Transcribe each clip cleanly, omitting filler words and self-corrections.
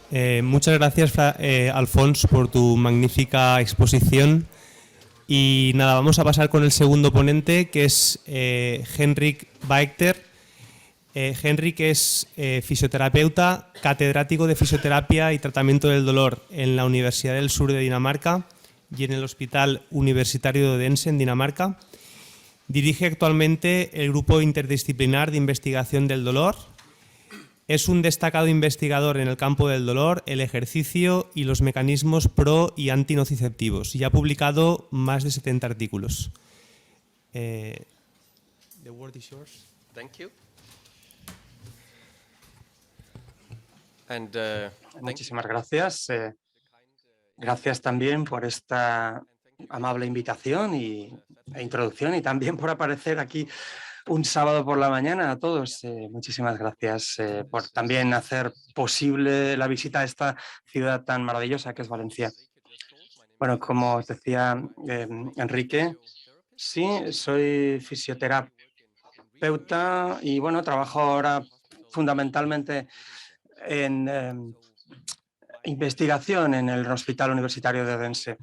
Muchas gracias, Alfons, por tu magnífica exposición. Y nada, vamos a pasar con el segundo ponente, que es Henrik Baekter. Henrik es fisioterapeuta, catedrático de fisioterapia y tratamiento del dolor en la Universidad del Sur de Dinamarca y en el Hospital Universitario de Odense, en Dinamarca. Dirige actualmente el Grupo Interdisciplinar de Investigación del Dolor. Es un destacado investigador en el campo del dolor, el ejercicio y los mecanismos pro y antinociceptivos y ha publicado más de 70 artículos. The word is yours. Thank you. Muchísimas gracias. Gracias también por esta amable invitación e introducción y también por aparecer aquí un sábado por la mañana a todos. Muchísimas gracias por también hacer posible la visita a esta ciudad tan maravillosa que es Valencia. Bueno, como os decía Enrique, sí, soy fisioterapeuta y bueno, trabajo ahora fundamentalmente en investigación en el Hospital Universitario de Odense.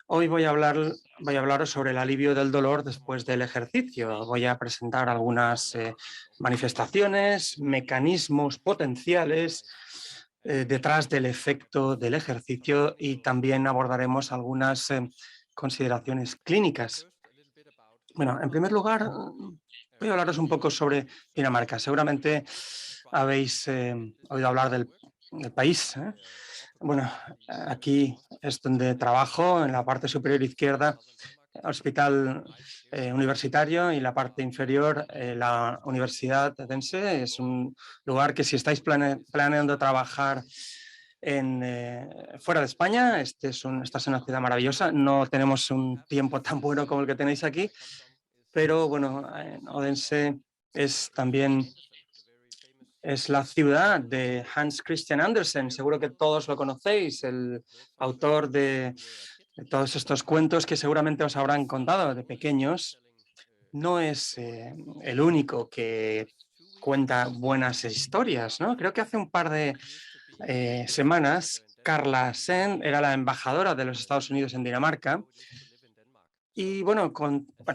Hoy voy a hablaros sobre el alivio del dolor después del ejercicio. Voy a presentar algunas manifestaciones, mecanismos potenciales detrás del efecto del ejercicio y también abordaremos algunas consideraciones clínicas. Bueno, en primer lugar, voy a hablaros un poco sobre Dinamarca. Seguramente habéis oído hablar del país. Bueno, aquí es donde trabajo, en la parte superior izquierda, hospital universitario y la parte inferior, la Universidad de Odense. Es un lugar que si estáis planeando trabajar fuera de España, esta es una ciudad maravillosa. No tenemos un tiempo tan bueno como el que tenéis aquí, pero bueno, Odense también es la ciudad de Hans Christian Andersen. Seguro que todos lo conocéis, el autor de todos estos cuentos que seguramente os habrán contado de pequeños. No es el único que cuenta buenas historias, ¿no? Creo que hace un par de semanas Carla Sen era la embajadora de los Estados Unidos en Dinamarca y bueno,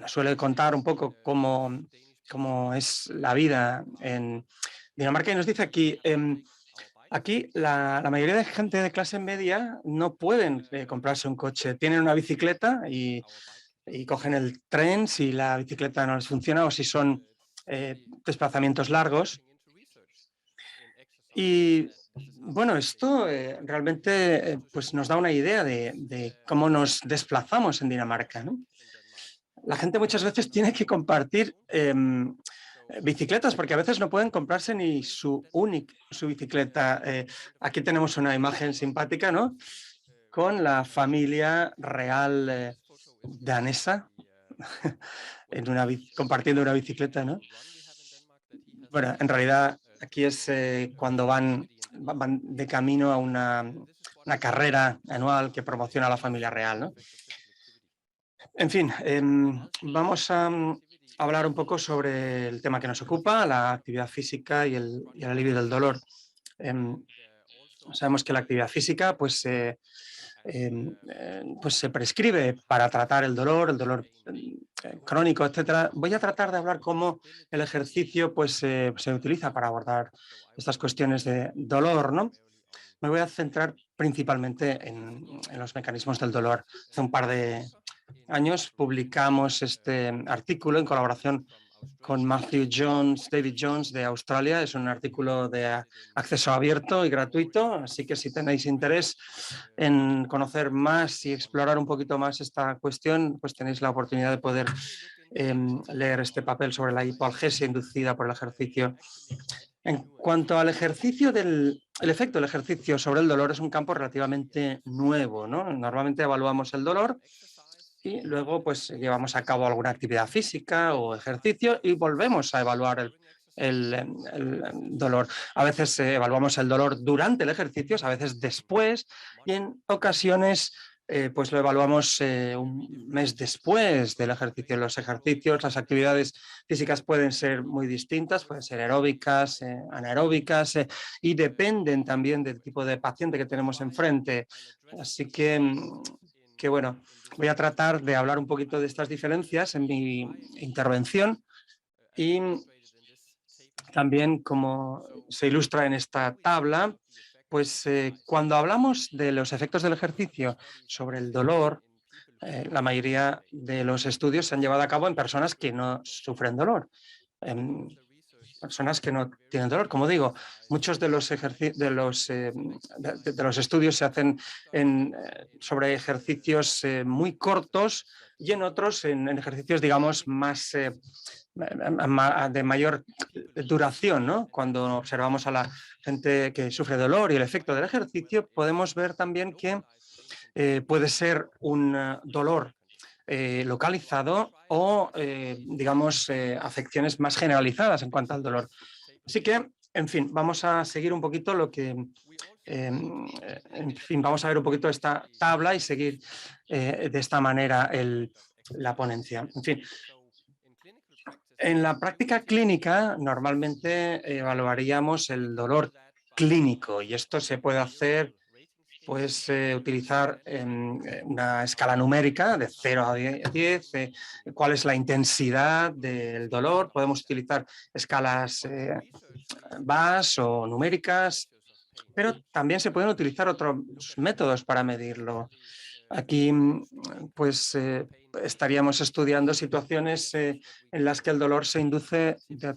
suele contar un poco cómo es la vida en Dinamarca y nos dice aquí, aquí la mayoría de gente de clase media no pueden comprarse un coche, tienen una bicicleta y cogen el tren si la bicicleta no les funciona o si son desplazamientos largos. Y bueno, esto realmente pues nos da una idea de cómo nos desplazamos en Dinamarca, ¿no? La gente muchas veces tiene que compartir bicicletas porque a veces no pueden comprarse ni su bicicleta. Aquí tenemos una imagen simpática, ¿no? Con la familia real danesa compartiendo una bicicleta, ¿no? Bueno, en realidad aquí es cuando van de camino a una carrera anual que promociona a la familia real, ¿no? En fin, vamos a hablar un poco sobre el tema que nos ocupa, la actividad física y el alivio del dolor. Sabemos que la actividad física pues se prescribe para tratar el dolor crónico, etcétera. Voy a tratar de hablar cómo el ejercicio pues, se utiliza para abordar estas cuestiones de dolor, ¿no? Me voy a centrar principalmente en los mecanismos del dolor. Hace un par de años publicamos este artículo en colaboración con David Jones de Australia. Es un artículo de acceso abierto y gratuito, así que si tenéis interés en conocer más y explorar un poquito más esta cuestión, pues tenéis la oportunidad de poder leer este papel sobre la hipoalgesia inducida por el ejercicio. En cuanto al ejercicio, el efecto del ejercicio sobre el dolor es un campo relativamente nuevo, ¿no? Normalmente evaluamos el dolor y luego pues llevamos a cabo alguna actividad física o ejercicio y volvemos a evaluar el dolor. A veces evaluamos el dolor durante el ejercicio, a veces después y en ocasiones pues lo evaluamos un mes después del ejercicio. Los ejercicios, las actividades físicas pueden ser muy distintas, pueden ser aeróbicas, anaeróbicas y dependen también del tipo de paciente que tenemos enfrente. Así que bueno, voy a tratar de hablar un poquito de estas diferencias en mi intervención y también, como se ilustra en esta tabla, pues cuando hablamos de los efectos del ejercicio sobre el dolor, la mayoría de los estudios se han llevado a cabo en personas que no sufren dolor, en personas que no tienen dolor. Como digo, muchos de los, de los estudios se hacen sobre ejercicios muy cortos y en otros en ejercicios, digamos, más de mayor duración, ¿no? Cuando observamos a la gente que sufre dolor y el efecto del ejercicio, podemos ver también que puede ser un dolor localizado o, digamos, afecciones más generalizadas en cuanto al dolor. Así que, en fin, vamos a seguir un poquito lo que, en fin, vamos a ver un poquito esta tabla y seguir de esta manera la ponencia. En fin, en la práctica clínica normalmente evaluaríamos el dolor clínico y esto se puede hacer pues utilizar una escala numérica de 0 a 10, cuál es la intensidad del dolor. Podemos utilizar escalas VAS o numéricas, pero también se pueden utilizar otros métodos para medirlo. Aquí pues estaríamos estudiando situaciones en las que el dolor se induce de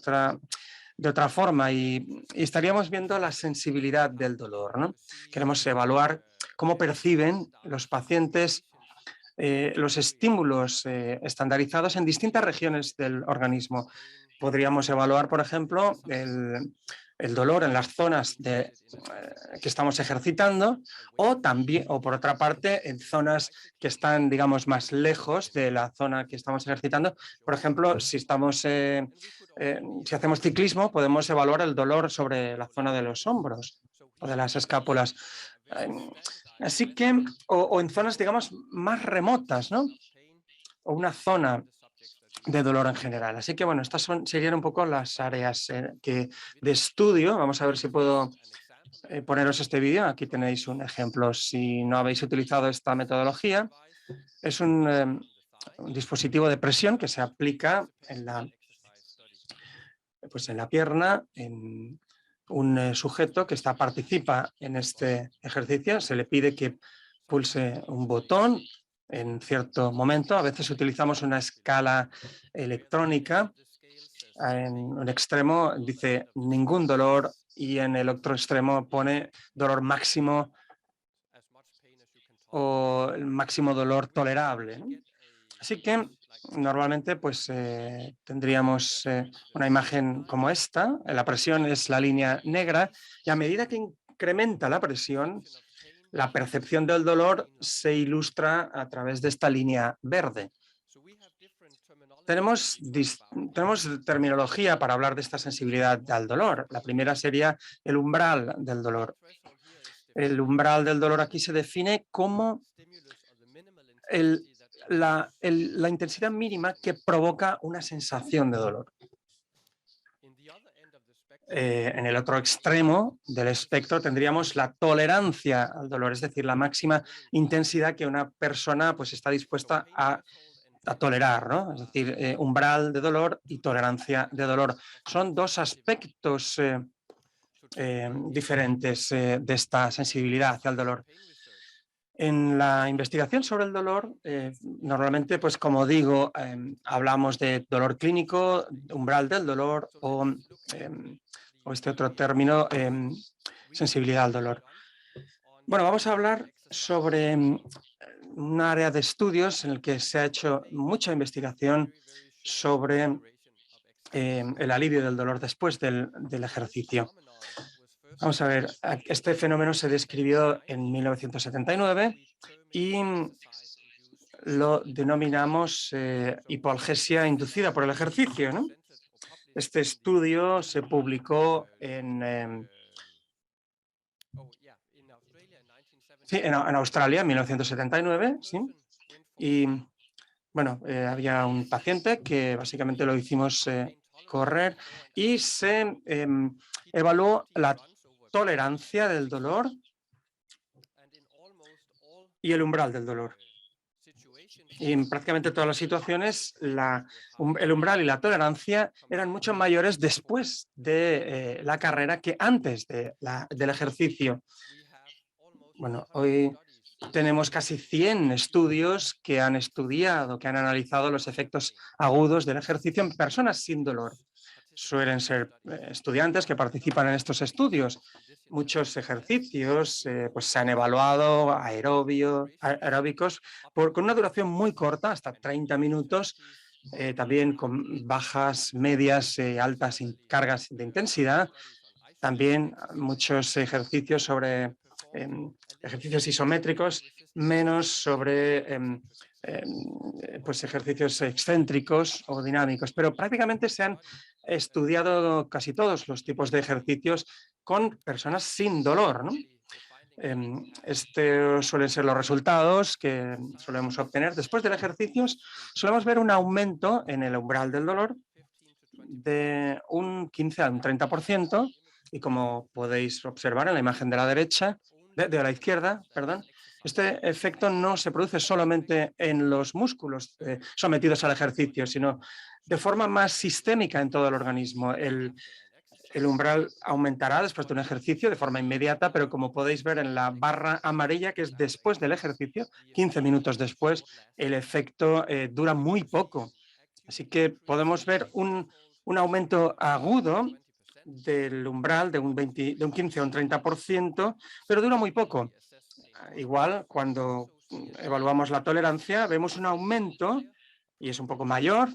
otra forma y estaríamos viendo la sensibilidad del dolor, ¿no? Queremos evaluar cómo perciben los pacientes los estímulos estandarizados en distintas regiones del organismo. Podríamos evaluar, por ejemplo, el dolor en las zonas que estamos ejercitando o también, o por otra parte, en zonas que están, digamos, más lejos de la zona que estamos ejercitando. Por ejemplo, si hacemos ciclismo, podemos evaluar el dolor sobre la zona de los hombros o de las escápulas. Así que, o en zonas, digamos, más remotas, ¿no? O una zona de dolor en general. Así que, bueno, estas serían un poco las áreas de estudio. Vamos a ver si puedo poneros este vídeo. Aquí tenéis un ejemplo. Si no habéis utilizado esta metodología, es un dispositivo de presión que se aplica en la pierna, en un sujeto que participa en este ejercicio. Se le pide que pulse un botón en cierto momento. A veces utilizamos una escala electrónica. En un extremo dice ningún dolor y en el otro extremo pone dolor máximo o el máximo dolor tolerable, ¿no? Así que normalmente pues tendríamos una imagen como esta. La presión es la línea negra y a medida que incrementa la presión, la percepción del dolor se ilustra a través de esta línea verde. Tenemos terminología para hablar de esta sensibilidad al dolor. La primera sería el umbral del dolor. El umbral del dolor aquí se define como la intensidad mínima que provoca una sensación de dolor. En el otro extremo del espectro tendríamos la tolerancia al dolor, es decir, la máxima intensidad que una persona pues, está dispuesta a tolerar, ¿no? Es decir, umbral de dolor y tolerancia de dolor. Son dos aspectos diferentes de esta sensibilidad hacia el dolor. En la investigación sobre el dolor, normalmente, pues como digo, hablamos de dolor clínico, umbral del dolor o este otro término, sensibilidad al dolor. Bueno, vamos a hablar sobre un área de estudios en el que se ha hecho mucha investigación sobre el alivio del dolor después del ejercicio. Vamos a ver, este fenómeno se describió en 1979 y lo denominamos hipoalgesia inducida por el ejercicio, ¿no? Este estudio se publicó Sí, en Australia, en 1979, sí. Y bueno, había un paciente que básicamente lo hicimos correr y se evaluó la tolerancia del dolor y el umbral del dolor. Y en prácticamente todas las situaciones, el umbral y la tolerancia eran mucho mayores después de la carrera que antes del ejercicio. Bueno, hoy tenemos casi 100 estudios que han estudiado, que han analizado los efectos agudos del ejercicio en personas sin dolor. Suelen ser estudiantes que participan en estos estudios. Muchos ejercicios pues se han evaluado aeróbicos con una duración muy corta, hasta 30 minutos, también con bajas, medias, altas cargas de intensidad. También muchos ejercicios sobre ejercicios isométricos, menos sobre pues ejercicios excéntricos o dinámicos, pero prácticamente se han estudiado casi todos los tipos de ejercicios con personas sin dolor, ¿no? Estos suelen ser los resultados que solemos obtener. Después del ejercicio solemos ver un aumento en el umbral del dolor de un 15 a un 30%, y como podéis observar en la imagen de la derecha, de la izquierda, perdón, este efecto no se produce solamente en los músculos sometidos al ejercicio, sino de forma más sistémica en todo el organismo. El umbral aumentará después de un ejercicio de forma inmediata, pero como podéis ver en la barra amarilla, que es después del ejercicio, 15 minutos después, el efecto dura muy poco. Así que podemos ver un aumento agudo del umbral de un 15 o un 30%, pero dura muy poco. Igual, cuando evaluamos la tolerancia, vemos un aumento, y es un poco mayor,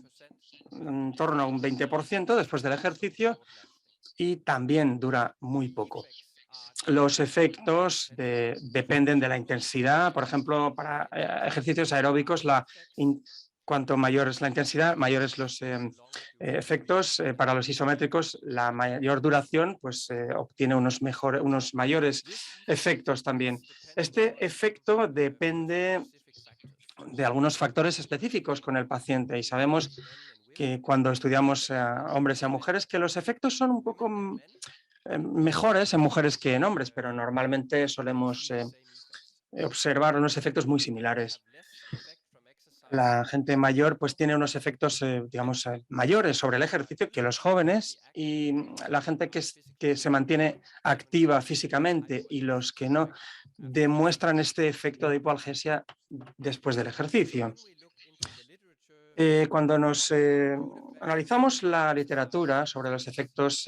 en torno a un 20% después del ejercicio, y también dura muy poco. Los efectos dependen de la intensidad. Por ejemplo, para ejercicios aeróbicos, cuanto mayor es la intensidad, mayores los efectos. Para los isométricos, la mayor duración pues, obtiene unos mayores efectos también. Este efecto depende de algunos factores específicos con el paciente, y sabemos que cuando estudiamos a hombres y a mujeres que los efectos son un poco mejores en mujeres que en hombres, pero normalmente solemos observar unos efectos muy similares. La gente mayor pues tiene unos efectos, digamos, mayores sobre el ejercicio que los jóvenes, y la gente que se mantiene activa físicamente y los que no demuestran este efecto de hipoalgesia después del ejercicio. Cuando nos analizamos la literatura sobre los efectos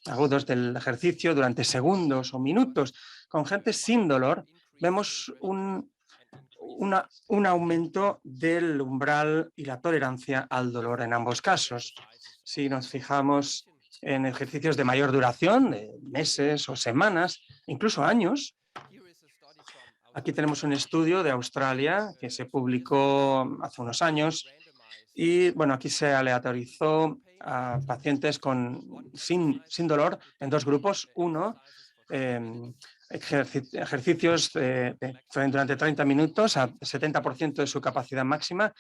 agudos del ejercicio durante segundos o minutos con gente sin dolor, vemos un aumento del umbral y la tolerancia al dolor en ambos casos. Si nos fijamos en ejercicios de mayor duración, de meses o semanas, incluso años, aquí tenemos un estudio de Australia que se publicó hace unos años. Y bueno, aquí se aleatorizó a pacientes sin dolor en dos grupos. Uno, ejercicios durante 30 minutos a 70% de su capacidad máxima,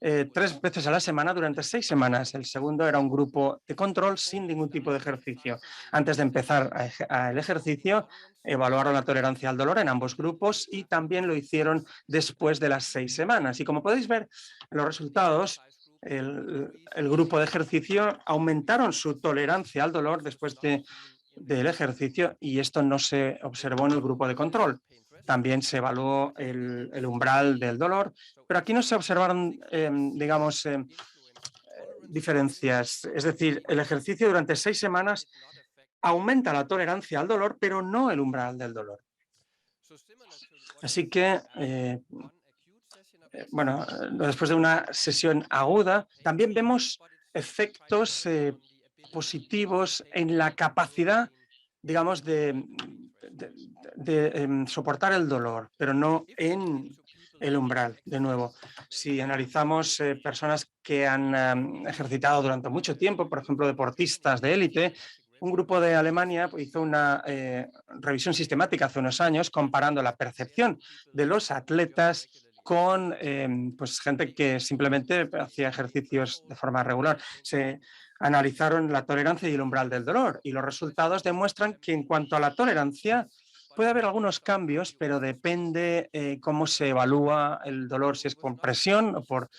3 veces a la semana durante 6 semanas. El segundo era un grupo de control sin ningún tipo de ejercicio. Antes de empezar el ejercicio, evaluaron la tolerancia al dolor en ambos grupos, y también lo hicieron después de las 6 semanas. Y como podéis ver en los resultados, el grupo de ejercicio aumentaron su tolerancia al dolor después del ejercicio, y esto no se observó en el grupo de control. También se evaluó el umbral del dolor, pero aquí no se observaron, digamos, diferencias. Es decir, el ejercicio durante 6 semanas aumenta la tolerancia al dolor, pero no el umbral del dolor. Así que bueno, después de una sesión aguda, también vemos efectos positivos en la capacidad, digamos, de soportar el dolor, pero no en el umbral. De nuevo, si analizamos personas que han ejercitado durante mucho tiempo, por ejemplo, deportistas de élite, un grupo de Alemania hizo una revisión sistemática hace unos años comparando la percepción de los atletas con pues gente que simplemente hacía ejercicios de forma regular. Se analizaron la tolerancia y el umbral del dolor y los resultados demuestran que en cuanto a la tolerancia puede haber algunos cambios, pero depende cómo se evalúa el dolor, si es por presión o por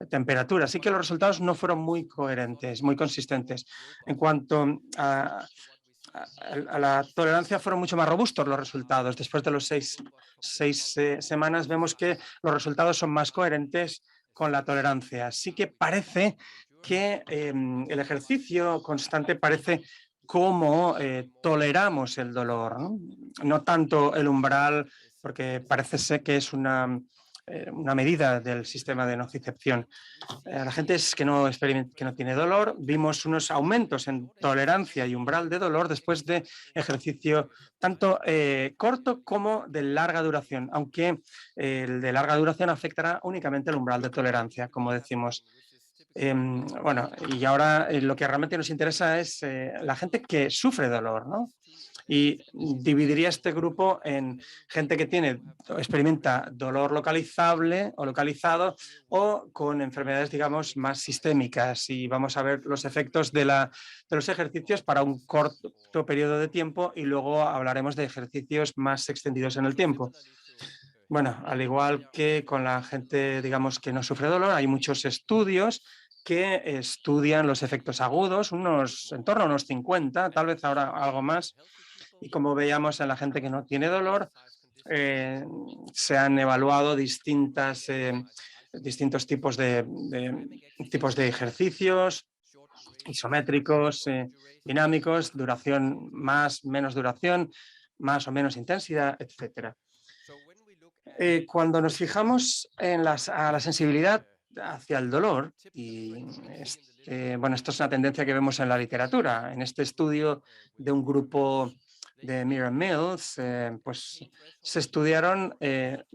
temperatura. Así que los resultados no fueron muy coherentes, muy consistentes. En cuanto a la tolerancia, fueron mucho más robustos los resultados. Después de los seis semanas vemos que los resultados son más coherentes con la tolerancia. Así que parece que el ejercicio constante parece cómo toleramos el dolor, no tanto el umbral, porque parece ser que es una medida del sistema de nocicepción. La gente que no tiene dolor, vimos unos aumentos en tolerancia y umbral de dolor después de ejercicio tanto corto como de larga duración, aunque el de larga duración afectará únicamente el umbral de tolerancia, como decimos. Bueno, y ahora lo que realmente nos interesa es la gente que sufre dolor, ¿no? Y dividiría este grupo en gente que experimenta dolor localizable o localizado o con enfermedades, digamos, más sistémicas. Y vamos a ver los efectos de los ejercicios para un corto periodo de tiempo y luego hablaremos de ejercicios más extendidos en el tiempo. Bueno, al igual que con la gente, digamos, que no sufre dolor, hay muchos estudios que estudian los efectos agudos, en torno a unos 50, tal vez ahora algo más. Y como veíamos en la gente que no tiene dolor, se han evaluado distintos tipos de ejercicios isométricos, dinámicos, duración más, menos duración, más o menos intensidad, etcétera. Cuando nos fijamos en a la sensibilidad hacia el dolor, y bueno, esto es una tendencia que vemos en la literatura. En este estudio de un grupo de Miriam Mills, pues se estudiaron el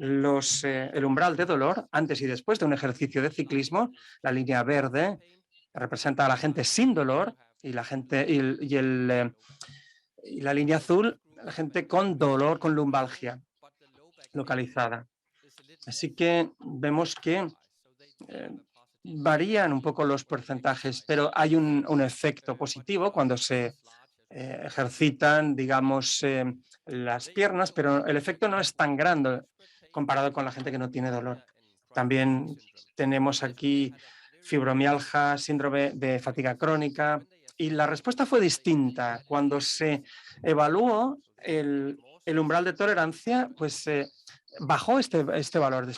umbral de dolor antes y después de un ejercicio de ciclismo. La línea verde representa a la gente sin dolor y la línea azul, la gente con dolor, con lumbalgia localizada. Así que vemos que varían un poco los porcentajes, pero hay un efecto positivo cuando se ejercitan, digamos, las piernas, pero el efecto no es tan grande comparado con la gente que no tiene dolor. También tenemos aquí fibromialgia, síndrome de fatiga crónica, y la respuesta fue distinta. Cuando se evaluó el umbral de tolerancia, pues bajó este valor.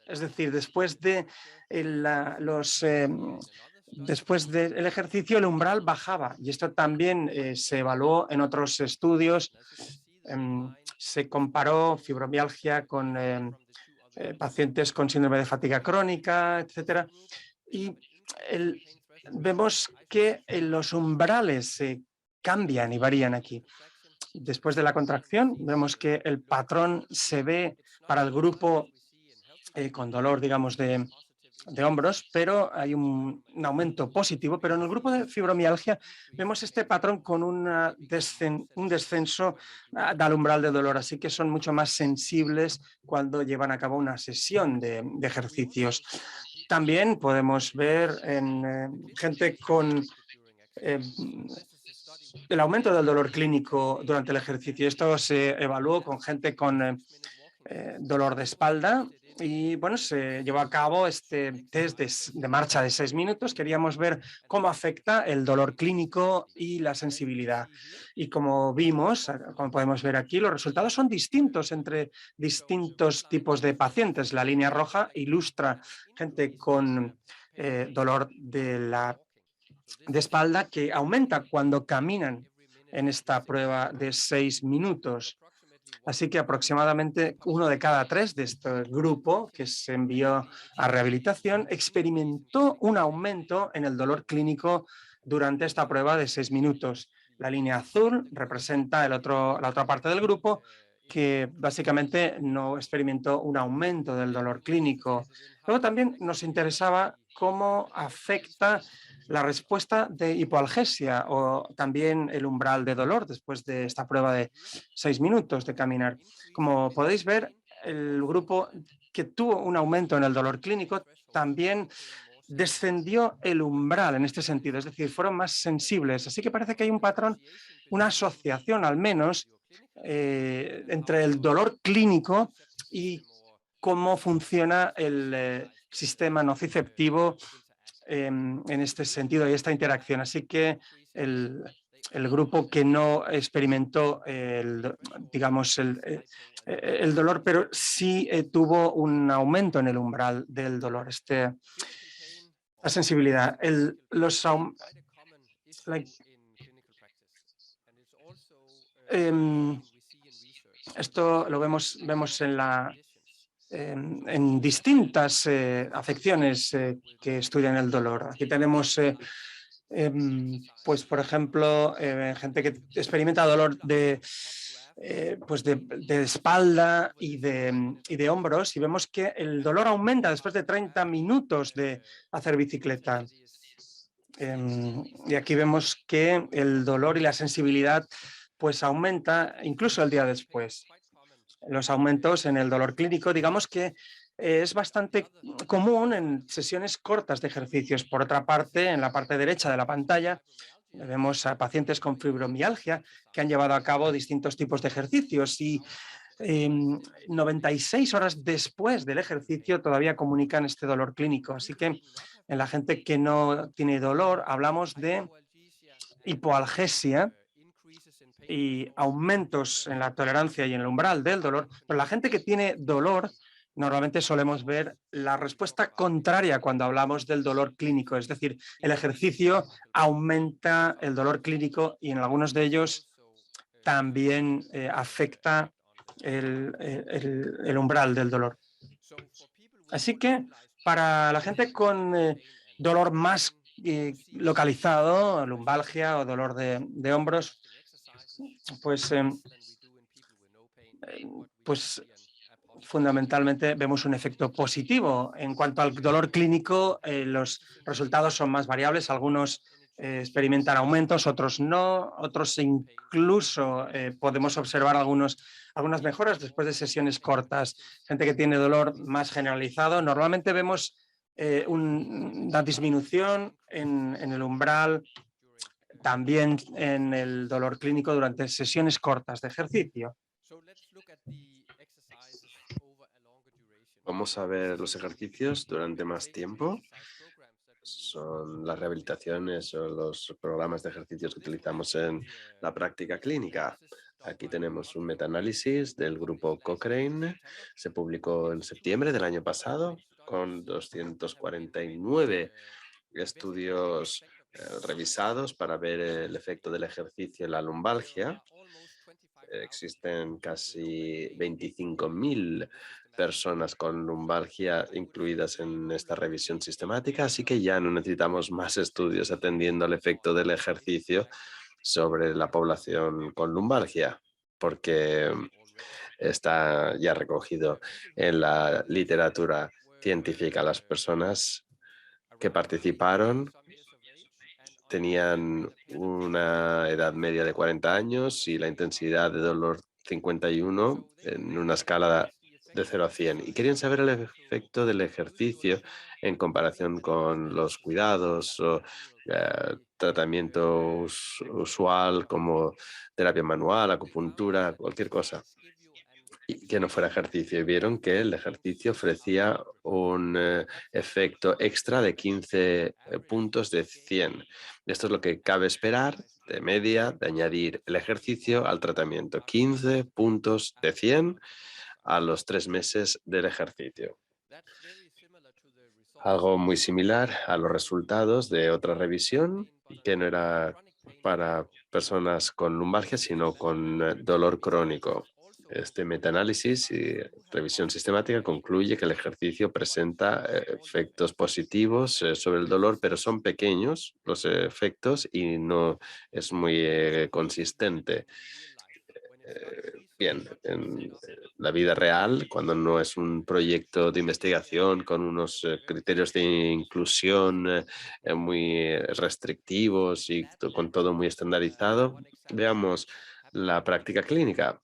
Es decir, después del ejercicio el umbral bajaba, y esto también se evaluó en otros estudios. Se comparó fibromialgia con pacientes con síndrome de fatiga crónica, etcétera, y vemos que los umbrales cambian y varían aquí. Después de la contracción, vemos que el patrón se ve para el grupo con dolor, digamos, de hombros, pero hay un aumento positivo. Pero en el grupo de fibromialgia vemos este patrón con un descenso del umbral de dolor, así que son mucho más sensibles cuando llevan a cabo una sesión de ejercicios. También podemos ver en gente con el aumento del dolor clínico durante el ejercicio. Esto se evaluó con gente con dolor de espalda y bueno, se llevó a cabo este test de marcha de 6 minutos. Queríamos ver cómo afecta el dolor clínico y la sensibilidad. Y como vimos, como podemos ver aquí, los resultados son distintos entre distintos tipos de pacientes. La línea roja ilustra gente con dolor de espalda que aumenta cuando caminan en esta prueba de 6 minutos. Así que aproximadamente 1 de cada 3 de este grupo que se envió a rehabilitación experimentó un aumento en el dolor clínico durante esta prueba de 6 minutos. La línea azul representa la otra parte del grupo que básicamente no experimentó un aumento del dolor clínico. Luego también nos interesaba cómo afecta la respuesta de hipoalgesia o también el umbral de dolor después de esta prueba de 6 minutos de caminar. Como podéis ver, el grupo que tuvo un aumento en el dolor clínico también descendió el umbral en este sentido, es decir, fueron más sensibles. Así que parece que hay un patrón, una asociación al menos entre el dolor clínico y cómo funciona el sistema nociceptivo en este sentido y esta interacción. Así que el grupo que no experimentó digamos, el dolor, pero sí tuvo un aumento en el umbral del dolor, la sensibilidad. Esto lo vemos en distintas afecciones que estudian el dolor. Aquí tenemos, pues, por ejemplo, gente que experimenta dolor pues de espalda y de hombros, y vemos que el dolor aumenta después de 30 minutos de hacer bicicleta. Y aquí vemos que el dolor y la sensibilidad pues aumenta incluso el día después. Los aumentos en el dolor clínico, digamos que es bastante común en sesiones cortas de ejercicios. Por otra parte, en la parte derecha de la pantalla, vemos a pacientes con fibromialgia que han llevado a cabo distintos tipos de ejercicios y 96 horas después del ejercicio todavía comunican este dolor clínico. Así que en la gente que no tiene dolor hablamos de hipoalgesia y aumentos en la tolerancia y en el umbral del dolor, pero la gente que tiene dolor normalmente solemos ver la respuesta contraria cuando hablamos del dolor clínico, es decir, el ejercicio aumenta el dolor clínico y en algunos de ellos también afecta el umbral del dolor. Así que para la gente con dolor más localizado, lumbalgia o dolor de hombros, pues fundamentalmente vemos un efecto positivo. En cuanto al dolor clínico, los resultados son más variables. Algunos experimentan aumentos, otros no, otros incluso podemos observar algunas mejoras después de sesiones cortas. Gente que tiene dolor más generalizado, normalmente vemos una disminución en el umbral, también en el dolor clínico durante sesiones cortas de ejercicio. Vamos a ver los ejercicios durante más tiempo. Son las rehabilitaciones o los programas de ejercicios que utilizamos en la práctica clínica. Aquí tenemos un metaanálisis del grupo Cochrane. Se publicó en septiembre del año pasado con 249 estudios revisados para ver el efecto del ejercicio en la lumbalgia. Existen casi 25.000 personas con lumbalgia incluidas en esta revisión sistemática, así que ya no necesitamos más estudios atendiendo al efecto del ejercicio sobre la población con lumbalgia, porque está ya recogido en la literatura científica. Las personas que participaron tenían una edad media de 40 años y la intensidad de dolor 51 en una escala de 0 a 100. Y querían saber el efecto del ejercicio en comparación con los cuidados o tratamiento usual como terapia manual, acupuntura, cualquier cosa y que no fuera ejercicio. Y vieron que el ejercicio ofrecía un efecto extra de 15 puntos de 100. Esto es lo que cabe esperar de media de añadir el ejercicio al tratamiento. 15 puntos de 100 a los 3 meses del ejercicio. Algo muy similar a los resultados de otra revisión que no era para personas con lumbalgia, sino con dolor crónico. Este metaanálisis y revisión sistemática concluye que el ejercicio presenta efectos positivos sobre el dolor, pero son pequeños los efectos y no es muy consistente. bien, en la vida real, cuando no es un proyecto de investigación con unos criterios de inclusión muy restrictivos y con todo muy estandarizado, veamos la práctica clínica.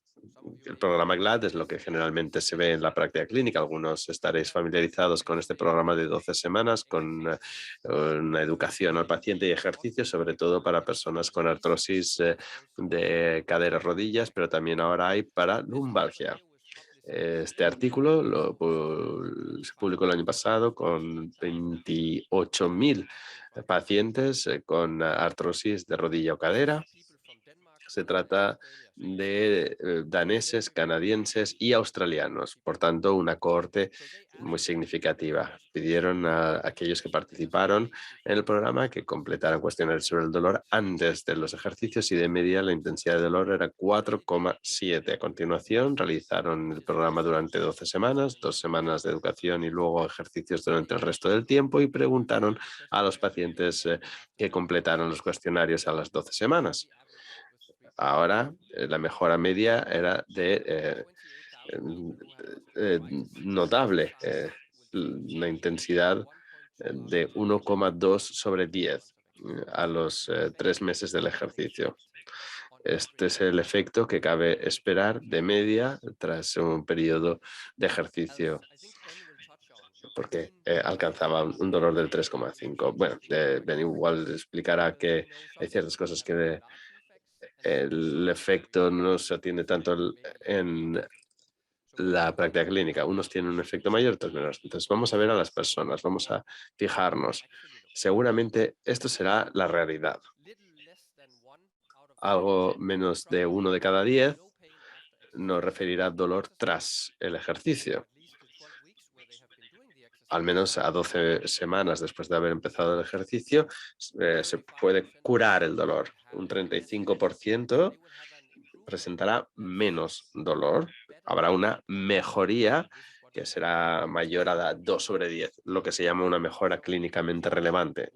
El programa GLAD es lo que generalmente se ve en la práctica clínica. Algunos estaréis familiarizados con este programa de 12 semanas, con una educación al paciente y ejercicios, sobre todo para personas con artrosis de cadera, rodillas, pero también ahora hay para lumbalgia. Este artículo se publicó el año pasado con 28.000 pacientes con artrosis de rodilla o cadera. Se trata de daneses, canadienses y australianos, por tanto, una cohorte muy significativa. Pidieron a aquellos que participaron en el programa que completaran cuestionarios sobre el dolor antes de los ejercicios y de media la intensidad de dolor era 4,7. A continuación, realizaron el programa durante 12 semanas, 2 semanas de educación y luego ejercicios durante el resto del tiempo y preguntaron a los pacientes que completaron los cuestionarios a las 12 semanas. Ahora la mejora media era de notable, una intensidad de 1,2 sobre 10 a los 3 meses del ejercicio. Este es el efecto que cabe esperar de media tras un periodo de ejercicio, porque alcanzaba un dolor del 3,5. Bueno, Ben igual explicará que hay ciertas cosas que el efecto no se atiende tanto en la práctica clínica. Unos tienen un efecto mayor, otros menos. Entonces vamos a ver a las personas, vamos a fijarnos. Seguramente esto será la realidad. Algo menos de 1 de cada 10 nos referirá dolor tras el ejercicio. Al menos a 12 semanas después de haber empezado el ejercicio, se puede curar el dolor. Un 35% presentará menos dolor. Habrá una mejoría que será mayor a 2 sobre 10, lo que se llama una mejora clínicamente relevante.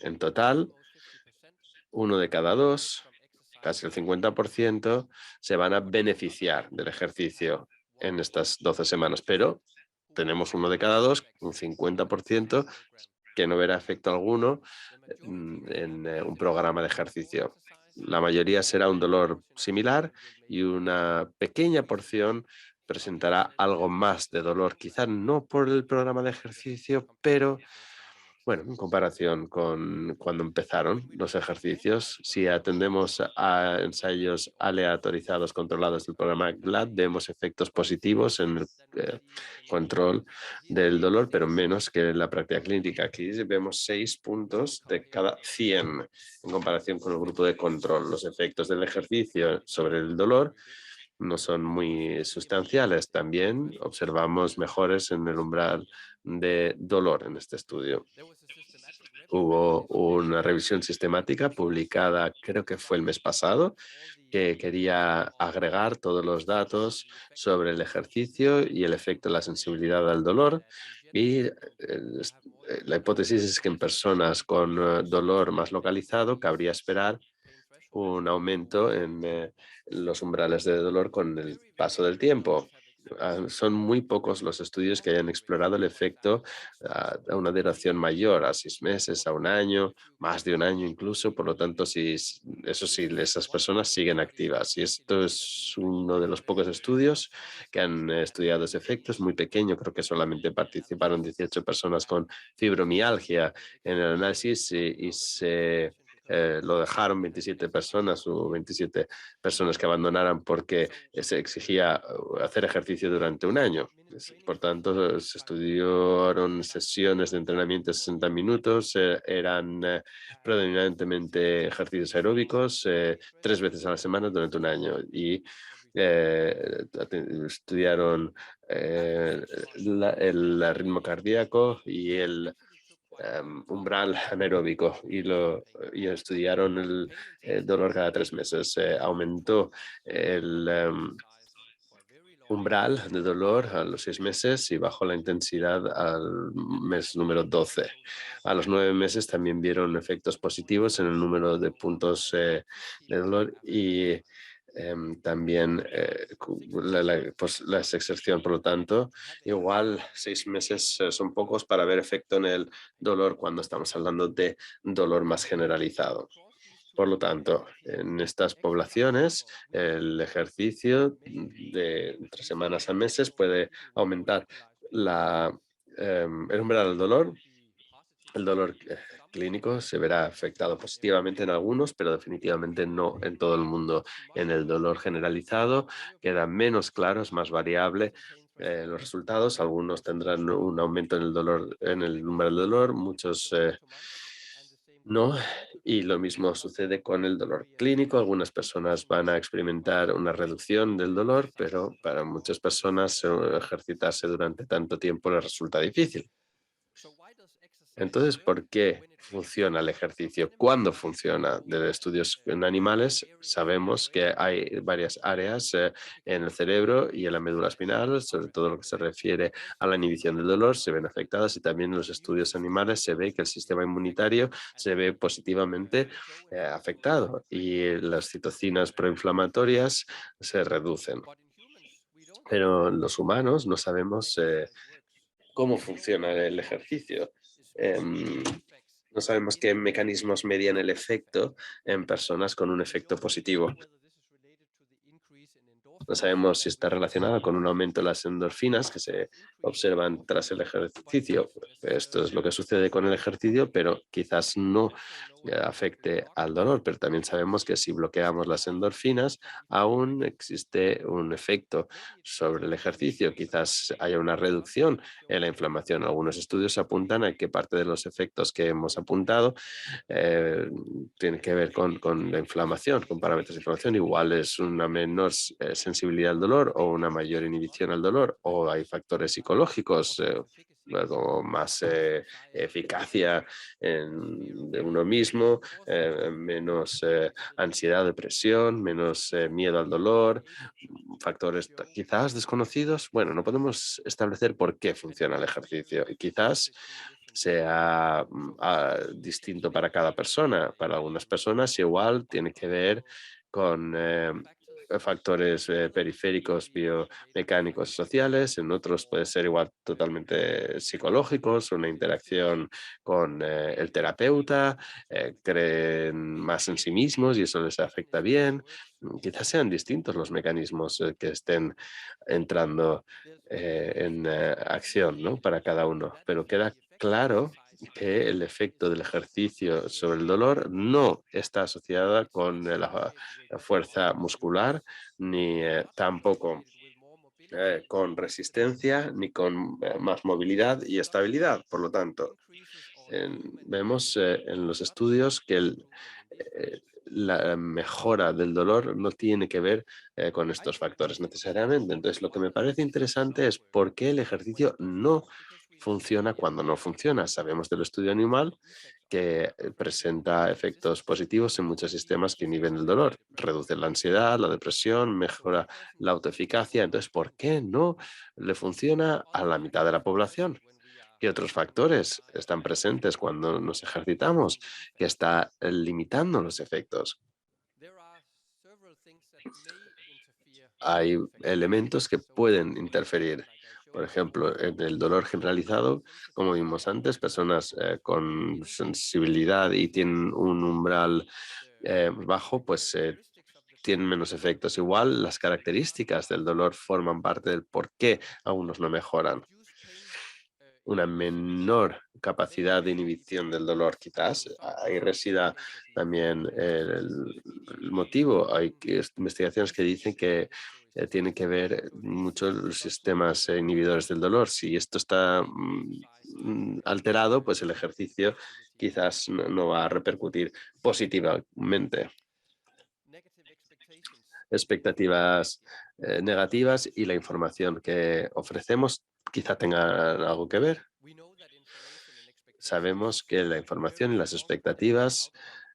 En total, 1 de cada 2, casi el 50%, se van a beneficiar del ejercicio en estas 12 semanas, pero tenemos 1 de cada 2, un 50%, que no verá efecto alguno en un programa de ejercicio. La mayoría será un dolor similar y una pequeña porción presentará algo más de dolor, quizá no por el programa de ejercicio, pero bueno, en comparación con cuando empezaron los ejercicios, si atendemos a ensayos aleatorizados controlados del programa GLAD, vemos efectos positivos en el control del dolor, pero menos que en la práctica clínica. Aquí vemos 6 puntos de cada 100 en comparación con el grupo de control. Los efectos del ejercicio sobre el dolor no son muy sustanciales. También observamos mejores en el umbral de dolor en este estudio. Hubo una revisión sistemática publicada, creo que fue el mes pasado, que quería agregar todos los datos sobre el ejercicio y el efecto de la sensibilidad al dolor. Y la hipótesis es que en personas con dolor más localizado cabría esperar un aumento en los umbrales de dolor con el paso del tiempo. Son muy pocos los estudios que hayan explorado el efecto a una duración mayor, a 6 meses, a 1 año, más de 1 año incluso. Por lo tanto, si esas personas siguen activas. Y esto es uno de los pocos estudios que han estudiado ese efecto. Es muy pequeño, creo que solamente participaron 18 personas con fibromialgia en el análisis y se lo dejaron 27 personas o 27 personas que abandonaran porque se exigía hacer ejercicio durante 1 año. Por tanto, se estudiaron sesiones de entrenamiento de 60 minutos, eran predominantemente ejercicios aeróbicos 3 veces a la semana durante 1 año y estudiaron el ritmo cardíaco y el umbral anaeróbico y estudiaron el dolor cada 3 meses. Aumentó el umbral de dolor a los 6 meses y bajó la intensidad al mes número 12. A los 9 meses también vieron efectos positivos en el número de puntos de dolor y También pues, la exerción, por lo tanto, igual 6 meses son pocos para ver efecto en el dolor cuando estamos hablando de dolor más generalizado. Por lo tanto, en estas poblaciones, el ejercicio de entre semanas a meses puede aumentar el umbral del dolor. El dolor clínico se verá afectado positivamente en algunos, pero definitivamente no en todo el mundo. En el dolor generalizado queda menos claro, es más variable. Los resultados, algunos tendrán un aumento en el dolor, en el número de dolor, muchos no. Y lo mismo sucede con el dolor clínico. Algunas personas van a experimentar una reducción del dolor, pero para muchas personas ejercitarse durante tanto tiempo les resulta difícil. Entonces, ¿por qué funciona el ejercicio? ¿Cuándo funciona? De estudios en animales sabemos que hay varias áreas en el cerebro y en la médula espinal, sobre todo lo que se refiere a la inhibición del dolor, se ven afectadas, y también en los estudios animales se ve que el sistema inmunitario se ve positivamente afectado y las citocinas proinflamatorias se reducen. Pero los humanos no sabemos cómo funciona el ejercicio. Em, no sabemos qué mecanismos median el efecto en personas con un efecto positivo. No sabemos si está relacionado con un aumento de las endorfinas que se observan tras el ejercicio. Esto es lo que sucede con el ejercicio, pero quizás no afecte al dolor. Pero también sabemos que si bloqueamos las endorfinas, aún existe un efecto sobre el ejercicio. Quizás haya una reducción en la inflamación. Algunos estudios apuntan a que parte de los efectos que hemos apuntado eh, tiene que ver con la inflamación, con parámetros de inflamación. Igual es una menor sensibilidad al dolor o una mayor inhibición al dolor, o hay factores psicológicos, como más eficacia de uno mismo, menos ansiedad, depresión, menos miedo al dolor, factores quizás desconocidos. Bueno, no podemos establecer por qué funciona el ejercicio y quizás sea distinto para cada persona. Para algunas personas igual tiene que ver con factores periféricos, biomecánicos, sociales. En otros puede ser igual totalmente psicológicos, una interacción con el terapeuta, creen más en sí mismos y eso les afecta bien. Quizás sean distintos los mecanismos que estén entrando en acción, ¿no? Para cada uno, pero queda claro que el efecto del ejercicio sobre el dolor no está asociada con la fuerza muscular, ni tampoco con resistencia, ni con más movilidad y estabilidad. Por lo tanto, vemos en los estudios que la mejora del dolor no tiene que ver con estos factores necesariamente. Entonces, lo que me parece interesante es por qué el ejercicio no funciona cuando no funciona. Sabemos del estudio animal que presenta efectos positivos en muchos sistemas que inhiben el dolor, reduce la ansiedad, la depresión, mejora la autoeficacia. Entonces, ¿por qué no le funciona a la mitad de la población? ¿Qué otros factores están presentes cuando nos ejercitamos que está limitando los efectos? Hay elementos que pueden interferir. Por ejemplo, en el dolor generalizado, como vimos antes, personas con sensibilidad y tienen un umbral bajo, pues tienen menos efectos. Igual las características del dolor forman parte del por qué algunos no mejoran. Una menor capacidad de inhibición del dolor, quizás. Ahí resida también el motivo. Hay investigaciones que dicen que tiene que ver mucho los sistemas inhibidores del dolor. Si esto está alterado, pues el ejercicio quizás no va a repercutir positivamente. Expectativas negativas y la información que ofrecemos quizá tengan algo que ver. Sabemos que la información y las expectativas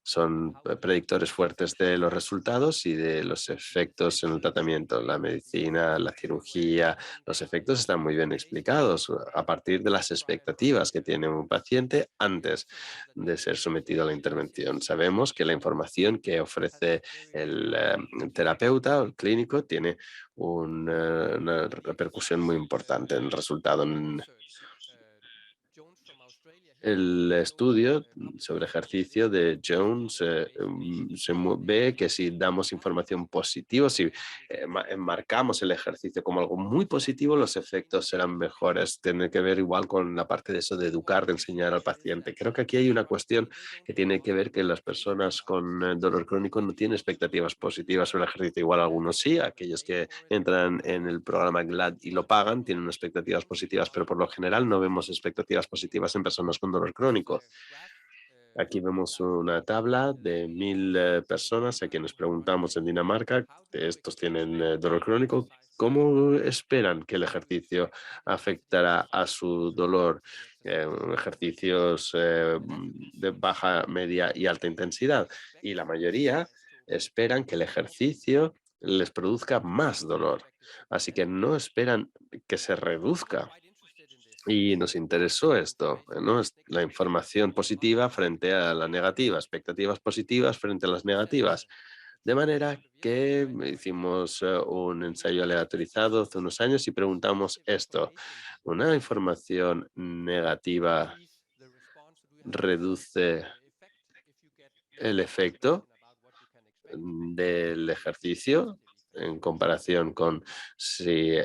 son predictores fuertes de los resultados y de los efectos en el tratamiento. La medicina, la cirugía, los efectos están muy bien explicados a partir de las expectativas que tiene un paciente antes de ser sometido a la intervención. Sabemos que la información que ofrece el terapeuta o el clínico tiene una repercusión muy importante en el resultado. El estudio sobre ejercicio de Jones ve que si damos información positiva, si enmarcamos el ejercicio como algo muy positivo, los efectos serán mejores. Tiene que ver igual con la parte de eso de educar, de enseñar al paciente. Creo que aquí hay una cuestión que tiene que ver que las personas con dolor crónico no tienen expectativas positivas sobre el ejercicio. Igual algunos sí, aquellos que entran en el programa GLAD y lo pagan tienen expectativas positivas, pero por lo general no vemos expectativas positivas en personas con dolor crónico. Aquí vemos una tabla de 1.000 personas a quienes preguntamos en Dinamarca, estos tienen dolor crónico, ¿cómo esperan que el ejercicio afectará a su dolor? Ejercicios de baja, media y alta intensidad. Y la mayoría esperan que el ejercicio les produzca más dolor. Así que no esperan que se reduzca. Y nos interesó esto, ¿no? La información positiva frente a la negativa, expectativas positivas frente a las negativas. De manera que hicimos un ensayo aleatorizado hace unos años y preguntamos esto. ¿Una información negativa reduce el efecto del ejercicio en comparación con si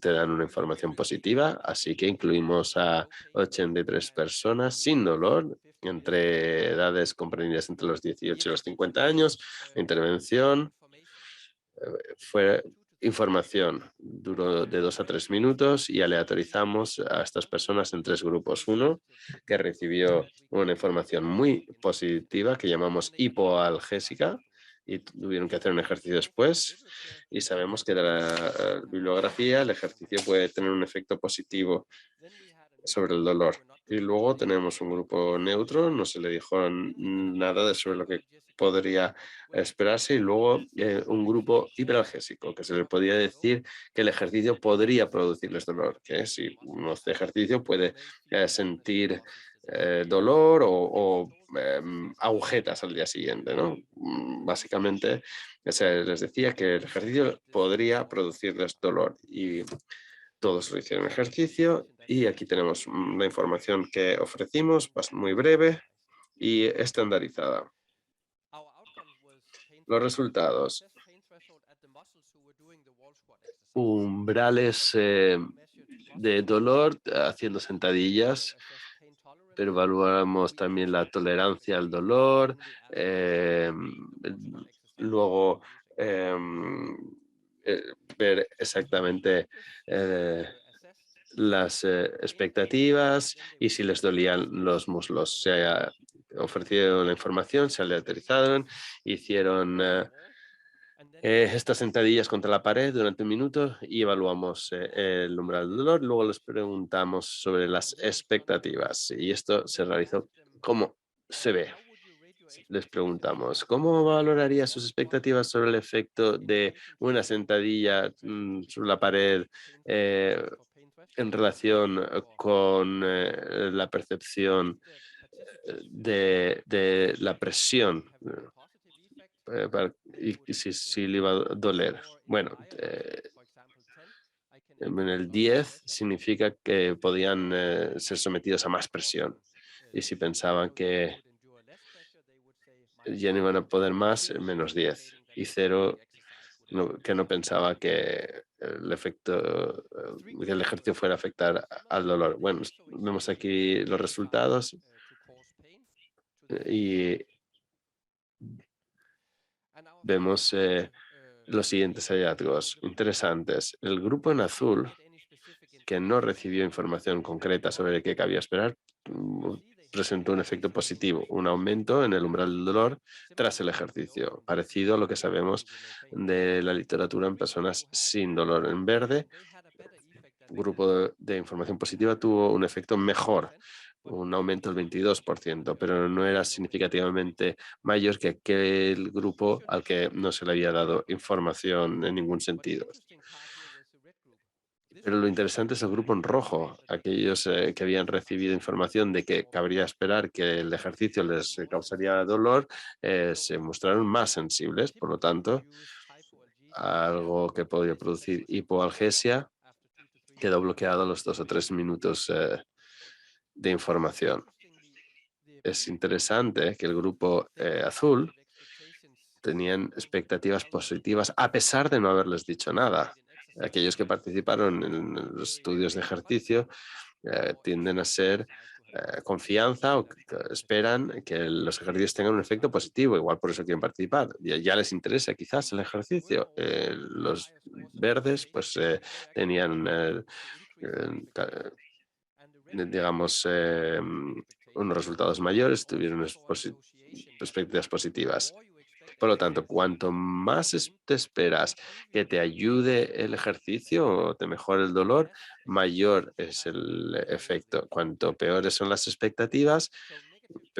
te dan una información positiva? Así que incluimos a 83 personas sin dolor, entre edades comprendidas entre los 18 y los 50 años. La intervención fue información, duró de 2 a 3 minutos y aleatorizamos a estas personas en 3 grupos. Uno que recibió una información muy positiva que llamamos hipoalgésica y tuvieron que hacer un ejercicio después, y sabemos que de la bibliografía el ejercicio puede tener un efecto positivo sobre el dolor. Y luego tenemos un grupo neutro, no se le dijo nada sobre lo que podría esperarse, y luego un grupo hiperalgésico, que se le podía decir que el ejercicio podría producirles dolor, que si uno hace ejercicio puede sentir dolor o agujetas al día siguiente, ¿no? Básicamente se les decía que el ejercicio podría producirles dolor, y todos lo hicieron ejercicio. Y aquí tenemos la información que ofrecimos, muy breve y estandarizada. Los resultados. Umbrales de dolor haciendo sentadillas, pero evaluamos también la tolerancia al dolor. Luego ver exactamente las expectativas y si les dolían los muslos. Se ofrecieron la información, se aleatorizaron, hicieron estas sentadillas contra la pared durante 1 minuto y evaluamos el umbral del dolor. Luego les preguntamos sobre las expectativas y esto se realizó. ¿Cómo se ve? Les preguntamos, ¿cómo valoraría sus expectativas sobre el efecto de una sentadilla sobre la pared en relación con la percepción de la presión? Y si le iba a doler. Bueno, en el 10 significa que podían ser sometidos a más presión. Y si pensaban que ya no iban a poder más, -10. Y 0, que no pensaba que el efecto, que el ejercicio fuera a afectar al dolor. Bueno, vemos aquí los resultados y vemos los siguientes hallazgos interesantes. El grupo en azul, que no recibió información concreta sobre qué cabía esperar, presentó un efecto positivo, un aumento en el umbral del dolor tras el ejercicio, parecido a lo que sabemos de la literatura en personas sin dolor. En verde, grupo de información positiva tuvo un efecto mejor, un aumento del 22%, pero no era significativamente mayor que aquel grupo al que no se le había dado información en ningún sentido. Pero lo interesante es el grupo en rojo, aquellos que habían recibido información de que cabría esperar que el ejercicio les causaría dolor, se mostraron más sensibles. Por lo tanto, algo que podría producir hipoalgesia quedó bloqueado a los 2 o 3 minutos de información. Es interesante que el grupo azul tenían expectativas positivas a pesar de no haberles dicho nada. Aquellos que participaron en los estudios de ejercicio tienden a ser confianza o que esperan que los ejercicios tengan un efecto positivo, igual por eso quieren participar. Ya les interesa quizás el ejercicio. Los verdes pues tenían, digamos, unos resultados mayores, tuvieron perspectivas positivas. Por lo tanto, cuanto más te esperas que te ayude el ejercicio o te mejore el dolor, mayor es el efecto. Cuanto peores son las expectativas,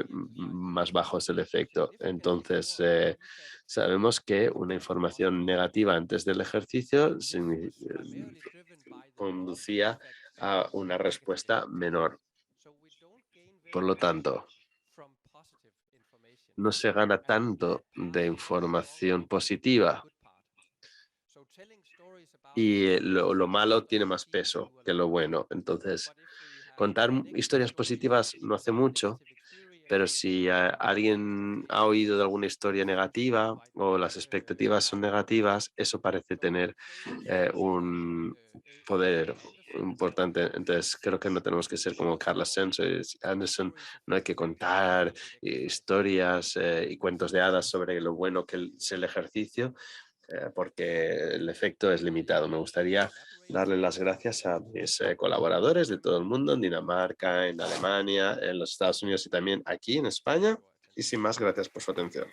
más bajo es el efecto. Entonces, sabemos que una información negativa antes del ejercicio conducía a una respuesta menor. Por lo tanto, no se gana tanto de información positiva y lo malo tiene más peso que lo bueno. Entonces, contar historias positivas no hace mucho, pero si alguien ha oído de alguna historia negativa o las expectativas son negativas, eso parece tener un poder importante. Entonces, creo que no tenemos que ser como Carla Anderson, no hay que contar historias y cuentos de hadas sobre lo bueno que es el ejercicio, porque el efecto es limitado. Me gustaría darle las gracias a mis colaboradores de todo el mundo, en Dinamarca, en Alemania, en los Estados Unidos y también aquí en España. Y sin más, gracias por su atención.